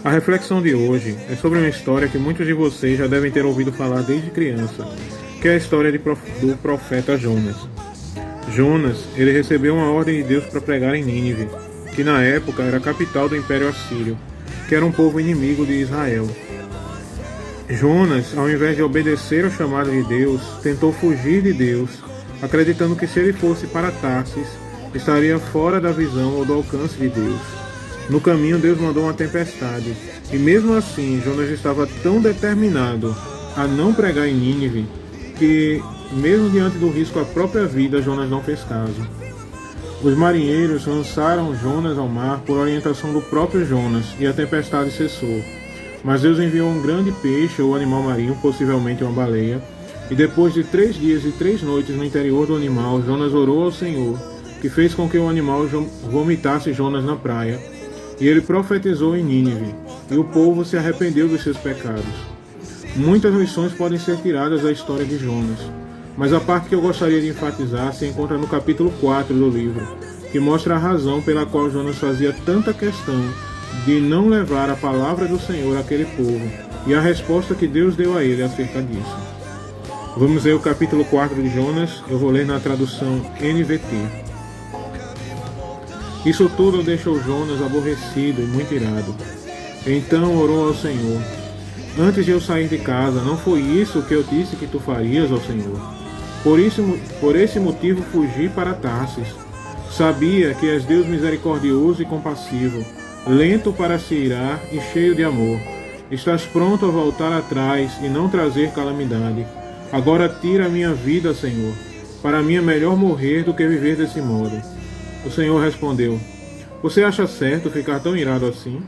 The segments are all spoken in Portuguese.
A reflexão de hoje é sobre uma história que muitos de vocês já devem ter ouvido falar desde criança, que é a história do profeta Jonas. Jonas, ele recebeu uma ordem de Deus para pregar em Nínive, que na época era a capital do Império Assírio, que era um povo inimigo de Israel. Jonas, ao invés de obedecer ao chamado de Deus, tentou fugir de Deus, acreditando que se ele fosse para Tarsis, estaria fora da visão ou do alcance de Deus. No caminho, Deus mandou uma tempestade, e mesmo assim, Jonas estava tão determinado a não pregar em Nínive, que, mesmo diante do risco à própria vida, Jonas não fez caso. Os marinheiros lançaram Jonas ao mar por orientação do próprio Jonas, e a tempestade cessou. Mas Deus enviou um grande peixe ou animal marinho, possivelmente uma baleia, e depois de 3 dias e 3 noites no interior do animal, Jonas orou ao Senhor, que fez com que o animal vomitasse Jonas na praia, e ele profetizou em Nínive, e o povo se arrependeu dos seus pecados. Muitas lições podem ser tiradas da história de Jonas, mas a parte que eu gostaria de enfatizar se encontra no capítulo 4 do livro, que mostra a razão pela qual Jonas fazia tanta questão de não levar a palavra do Senhor àquele povo, e a resposta que Deus deu a ele acerca disso. Vamos ler o capítulo 4 de Jonas, eu vou ler na tradução NVT. Isso tudo deixou Jonas aborrecido e muito irado. Então orou ao Senhor: antes de eu sair de casa, não foi isso que eu disse que tu farias, ó Senhor? Por esse motivo fugi para Tarsis. Sabia que és Deus misericordioso e compassivo, lento para se irar e cheio de amor. Estás pronto a voltar atrás e não trazer calamidade. Agora tira a minha vida, Senhor. Para mim é melhor morrer do que viver desse modo. O Senhor respondeu: você acha certo ficar tão irado assim?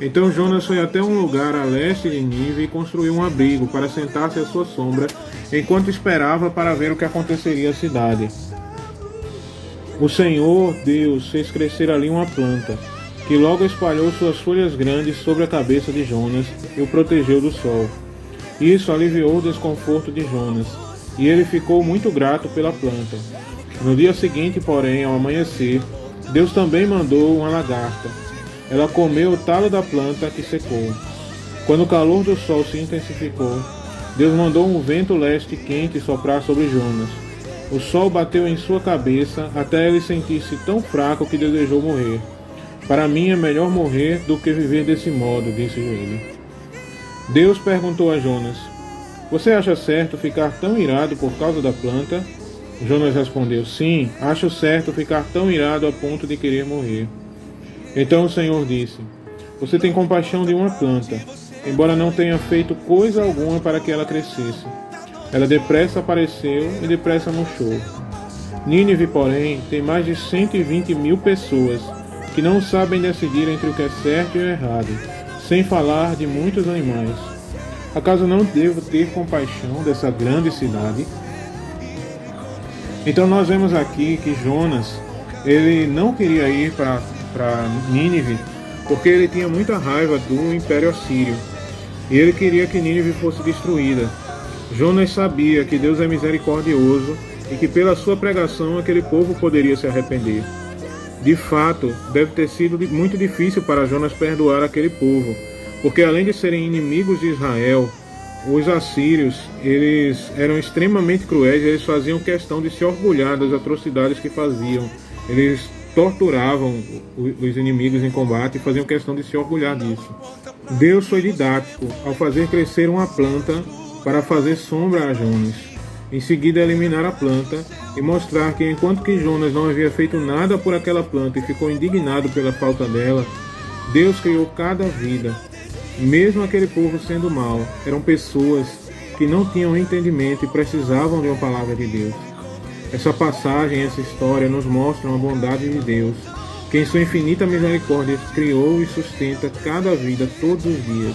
Então Jonas foi até um lugar a leste de Nínive e construiu um abrigo para sentar-se à sua sombra, enquanto esperava para ver o que aconteceria à cidade. O Senhor Deus fez crescer ali uma planta, que logo espalhou suas folhas grandes sobre a cabeça de Jonas e o protegeu do sol. Isso aliviou o desconforto de Jonas, e ele ficou muito grato pela planta. No dia seguinte, porém, ao amanhecer, Deus também mandou uma lagarta. Ela comeu o talo da planta que secou. Quando o calor do sol se intensificou, Deus mandou um vento leste quente soprar sobre Jonas. O sol bateu em sua cabeça até ele sentir-se tão fraco que desejou morrer. Para mim é melhor morrer do que viver desse modo, disse ele. Deus perguntou a Jonas: você acha certo ficar tão irado por causa da planta? Jonas respondeu: sim, acho certo ficar tão irado a ponto de querer morrer. Então o Senhor disse: você tem compaixão de uma planta, embora não tenha feito coisa alguma para que ela crescesse. Ela depressa apareceu e depressa murchou. Nínive, porém, tem mais de 120.000 pessoas que não sabem decidir entre o que é certo e o errado, sem falar de muitos animais. Acaso não devo ter compaixão dessa grande cidade? Então nós vemos aqui que Jonas, ele não queria ir para Nínive, porque ele tinha muita raiva do Império Assírio, e ele queria que Nínive fosse destruída. Jonas sabia que Deus é misericordioso e que pela sua pregação aquele povo poderia se arrepender. De fato, deve ter sido muito difícil para Jonas perdoar aquele povo, porque além de serem inimigos de Israel, os assírios, eles eram extremamente cruéis e eles faziam questão de se orgulhar das atrocidades que faziam. Eles torturavam os inimigos em combate e faziam questão de se orgulhar disso. Deus foi didático ao fazer crescer uma planta para fazer sombra a Jonas. Em seguida eliminar a planta e mostrar que enquanto que Jonas não havia feito nada por aquela planta e ficou indignado pela falta dela, Deus criou cada vida. Mesmo aquele povo sendo mau, eram pessoas que não tinham entendimento e precisavam de uma palavra de Deus. Essa passagem, essa história nos mostra a bondade de Deus, que em sua infinita misericórdia criou e sustenta cada vida todos os dias.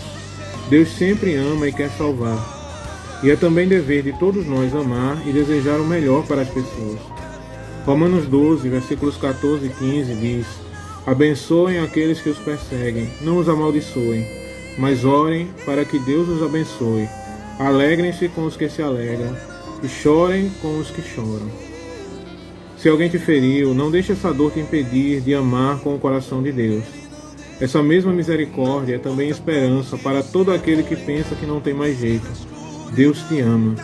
Deus sempre ama e quer salvar. E é também dever de todos nós amar e desejar o melhor para as pessoas. Romanos 12, versículos 14 e 15 diz: abençoem aqueles que os perseguem, não os amaldiçoem, mas orem para que Deus os abençoe. Alegrem-se com os que se alegram e chorem com os que choram. Se alguém te feriu, não deixe essa dor te impedir de amar com o coração de Deus. Essa mesma misericórdia é também esperança para todo aquele que pensa que não tem mais jeito. Deus te ama.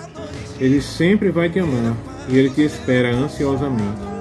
Ele sempre vai te amar e Ele te espera ansiosamente.